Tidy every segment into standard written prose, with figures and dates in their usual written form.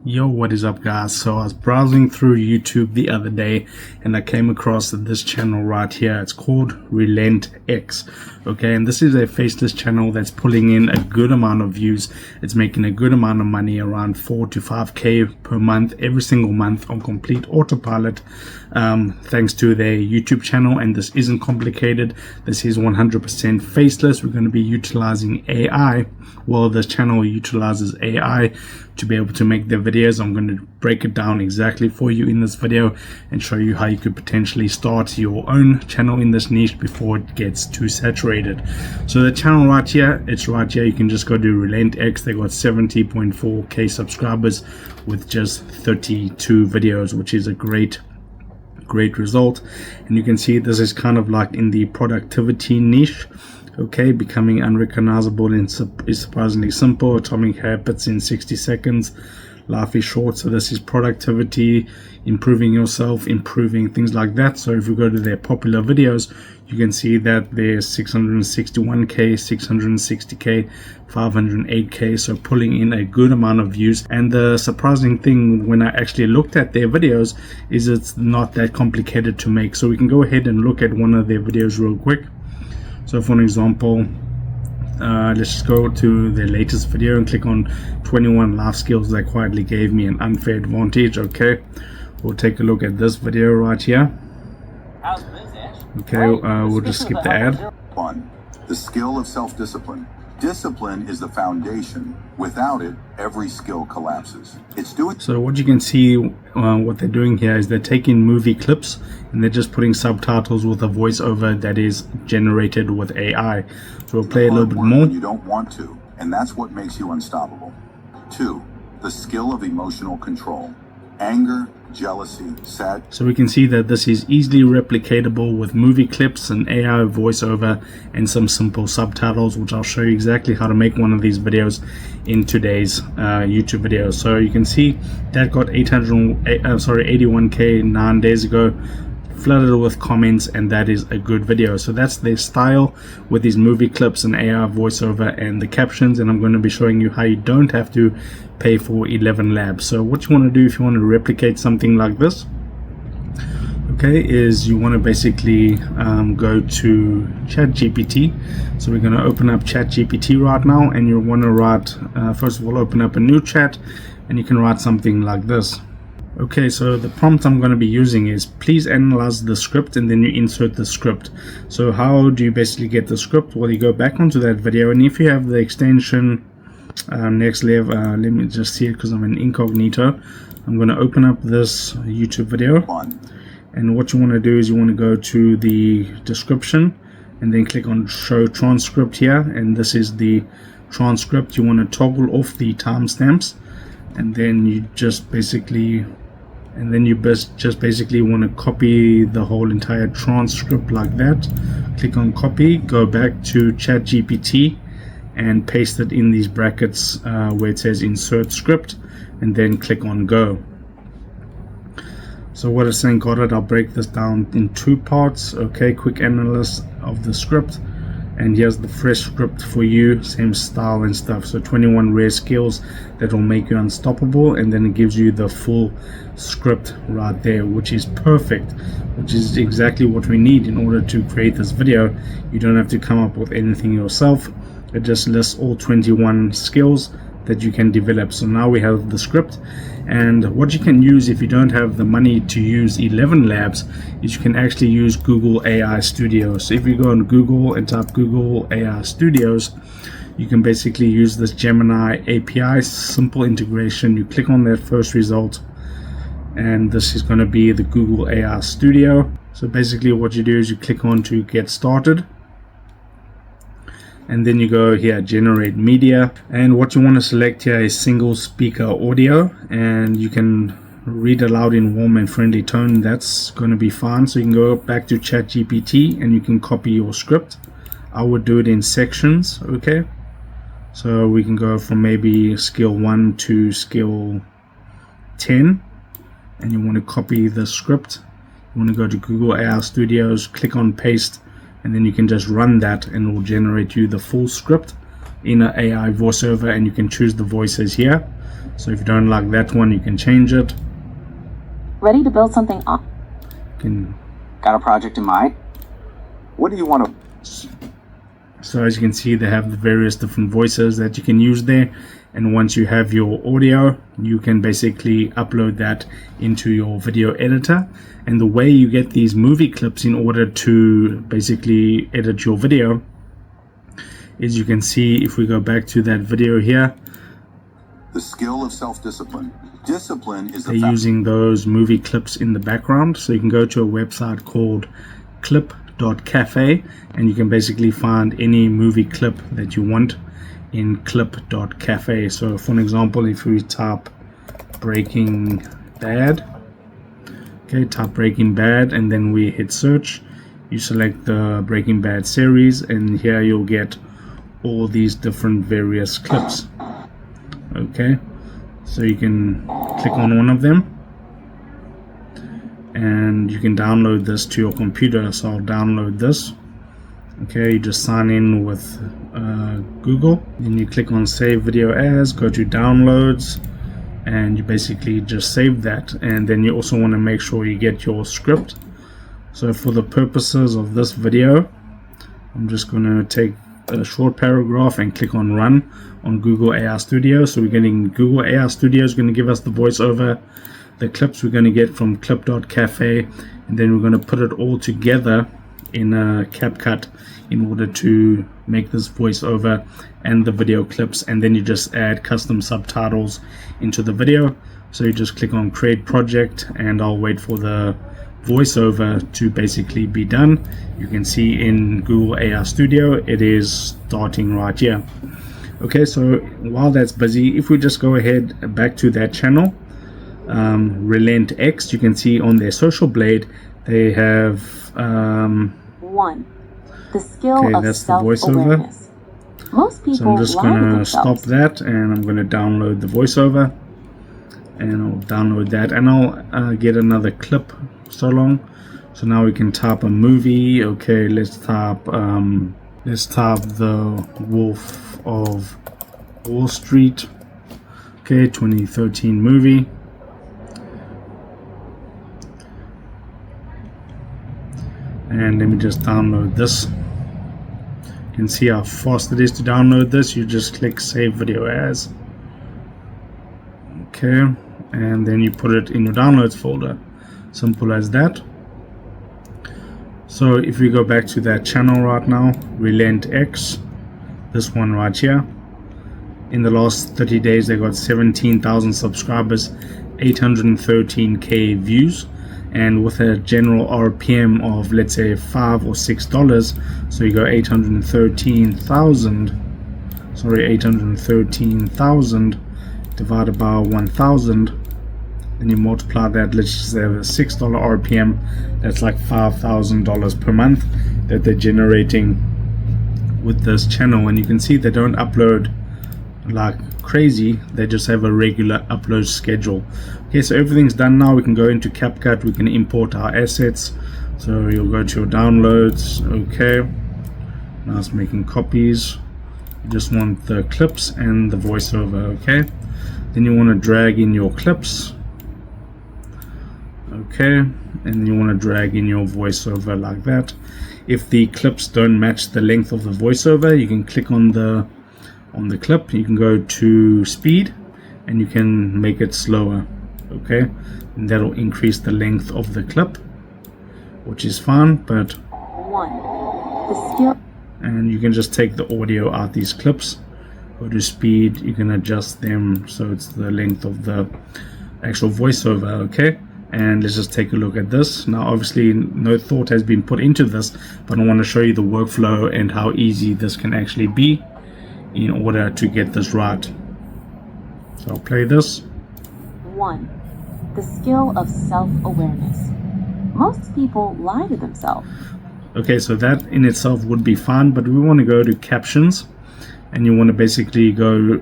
Yo, what is up guys? So I was browsing through YouTube the other day and I came across this channel right here. It's called Relent X. Okay, and this is a faceless channel that's pulling in a good amount of views. It's making a good amount of money, around 4 to 5k per month, every single month on complete autopilot, thanks to their YouTube channel. And this isn't complicated. This is 100% faceless. We're going to be utilizing AI. Well, this channel utilizes AI to be able to make their videos. I'm going to break it down exactly for you in this video and show you how you could potentially start your own channel in this niche before it gets too saturated. So the channel right here, it's right here. You can just go to Relent X. They got 70.4k subscribers with just 32 videos, which is a great result. And you can see this is kind of like in the productivity niche. Okay, becoming unrecognizable is surprisingly simple. Atomic habits in 60 seconds. Life is short. So this is productivity, improving yourself, improving things like that. So if you go to their popular videos, you can see that there's 661k, 660k, 508k. So pulling in a good amount of views. And the surprising thing when I actually looked at their videos is it's not that complicated to make. So we can go ahead and look at one of their videos real quick. So for an example, let's just go to the latest video and click on 21 life skills that quietly gave me an unfair advantage. Okay, we'll take a look at this video right here. Okay, we'll just skip the ad. 1. The skill of self-discipline. Discipline is the foundation. Without it, every skill collapses. So what you can see, what they're doing here is they're taking movie clips and they're just putting subtitles with a voiceover that is generated with AI. So we'll play a little bit more. You don't want to, and that's what makes you unstoppable. 2. The skill of emotional control. Anger, jealousy, sad. So we can see that this is easily replicatable with movie clips and AI voiceover and some simple subtitles, which I'll show you exactly how to make one of these videos in today's YouTube video. So you can see that got 81k 9 days ago, flooded with comments, and that is a good video. So that's their style with these movie clips and AI voiceover and the captions. And I'm going to be showing you how you don't have to pay for 11 labs. So what you want to do if you want to replicate something like this, okay, is you want to basically go to ChatGPT. So we're going to open up ChatGPT right now, and you want to write, first of all, open up a new chat, and you can write something like this. Okay, so the prompt I'm going to be using is please analyze the script, and then you insert the script. So how do you basically get the script? Well, you go back onto that video, and if you have the extension next level, let me just see it because I'm in incognito. I'm going to open up this YouTube video, and what you want to do is you want to go to the description and then click on show transcript here, and this is the transcript. You want to toggle off the timestamps, and then you just basically want to copy the whole entire transcript like that. Click on copy, go back to ChatGPT and paste it in these brackets where it says insert script, and then click on go. So what it's saying, got it. I'll break this down in two parts. Okay, quick analysis of the script, and here's the fresh script for you, same style and stuff. So 21 rare skills that will make you unstoppable, and then it gives you the full script right there, which is perfect, which is exactly what we need in order to create this video. You don't have to come up with anything yourself. It just lists all 21 skills that you can develop. So now we have the script, and what you can use if you don't have the money to use 11 labs is you can actually use Google AI Studios. So if you go on Google and type Google AI Studios, you can basically use this Gemini API, simple integration. You click on that first result, and this is going to be the Google AI Studio. So basically what you do is you click on to get started, and then you go here, generate media, and what you want to select here is single speaker audio, and you can read aloud in warm and friendly tone. That's going to be fine. So you can go back to ChatGPT and you can copy your script. I would do it in sections. Okay, so we can go from maybe skill 1 to skill 10, and you want to copy the script. You want to go to Google AI Studios, click on paste, and then you can just run that and it will generate you the full script in an AI voiceover, and you can choose the voices here. So if you don't like that one, you can change it. Ready to build something up? Got a project in mind? What do you want to... So as you can see, they have the various different voices that you can use there, and once you have your audio, you can basically upload that into your video editor. And the way you get these movie clips in order to basically edit your video is, you can see, if we go back to that video here, The skill of self-discipline. Discipline is they're using those movie clips in the background. So you can go to a website called clip.cafe, and you can basically find any movie clip that you want in clip.cafe. So for an example, if we type Breaking Bad, okay, type Breaking Bad, and then we hit search, you select the Breaking Bad series, and here you'll get all these different various clips. Okay, so you can click on one of them and you can download this to your computer. So I'll download this. Okay, you just sign in with Google, then you click on save video as, go to downloads, and you basically just save that. And then you also want to make sure you get your script. So for the purposes of this video, I'm just going to take a short paragraph and click on run on Google AI Studio. So we're getting Google AI Studio is going to give us the voiceover. The clips we're going to get from clip.cafe, and then we're going to put it all together in a CapCut in order to make this voiceover and the video clips. And then you just add custom subtitles into the video. So you just click on create project, and I'll wait for the voiceover to basically be done. You can see in Google AI Studio it is starting right here. Okay, so while that's busy, if we just go ahead back to that channel, Relent X, you can see on their social blade they have 1. The skill of that's the voiceover. self-awareness. Most people So I'm just lie to gonna themselves. stop that, and I'm gonna download the voiceover, and I'll download that, and I'll get another clip. So long. So now we can type a movie. Okay, let's type The Wolf of Wall Street. Okay, 2013 movie. And let me just download this. You can see how fast it is to download this. You just click save video as. Okay, and then you put it in your downloads folder. Simple as that. So if we go back to that channel right now, Relent X, this one right here, in the last 30 days they got 17,000 subscribers, 813k views, and with a general RPM of, let's say, $5 or $6, so you go 813,000 divided by 1,000, then you multiply that, let's just say a $6 RPM, that's like $5,000 per month that they're generating with this channel. And you can see they don't upload like crazy, they just have a regular upload schedule. Okay, so everything's done now. We can go into CapCut, we can import our assets. So you'll go to your downloads. Okay, now it's making copies. You just want the clips and the voiceover. Okay, then you want to drag in your clips. Okay, and you want to drag in your voiceover like that. If the clips don't match the length of the voiceover, you can click on the clip, you can go to speed, and you can make it slower. Okay, and that'll increase the length of the clip, which is fine. But 1. The skill. And you can just take the audio out these clips, go to speed, you can adjust them so it's the length of the actual voiceover. Okay, and let's just take a look at this. Now obviously no thought has been put into this, but I want to show you the workflow and how easy this can actually be in order to get this right. So I'll play this. 1. The skill of self-awareness. Most people lie to themselves. Okay, so that in itself would be fine, but we want to go to captions, and you want to basically go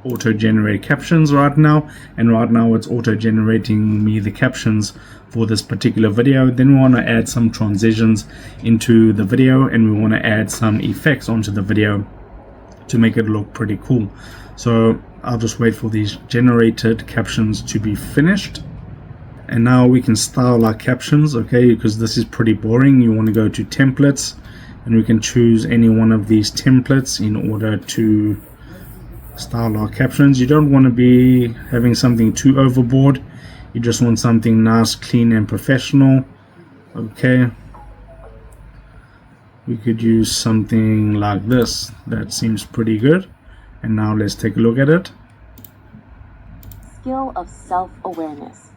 auto-generate captions right now, and right now it's auto-generating me the captions for this particular video. Then we want to add some transitions into the video, and we want to add some effects onto the video to make it look pretty cool. So I'll just wait for these generated captions to be finished. And now we can style our captions, okay, because this is pretty boring. You want to go to templates, and we can choose any one of these templates in order to style our captions. You don't want to be having something too overboard. You just want something nice, clean, and professional. Okay, we could use something like this. That seems pretty good. And now let's take a look at it. Skill of self-awareness.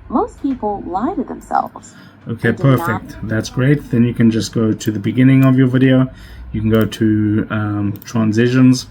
Most people lie to themselves. Okay, perfect. That's great. Then you can just go to the beginning of your video. You can go to transitions,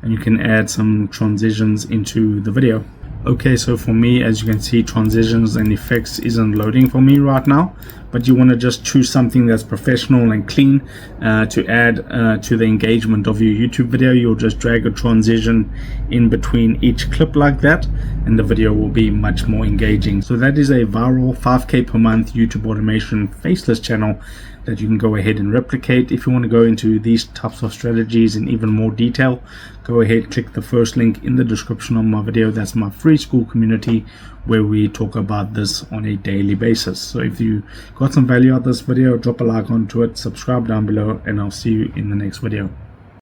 and you can add some transitions into the video. Okay, so for me, as you can see, transitions and effects isn't loading for me right now, but you want to just choose something that's professional and clean to add to the engagement of your YouTube video. You'll just drag a transition in between each clip like that, and the video will be much more engaging. So that is a viral 5K per month YouTube automation faceless channel that you can go ahead and replicate. If you want to go into these types of strategies in even more detail, go ahead, click the first link in the description of my video. That's my free school community where we talk about this on a daily basis. So if you got some value out of this video, drop a like onto it, subscribe down below, and I'll see you in the next video.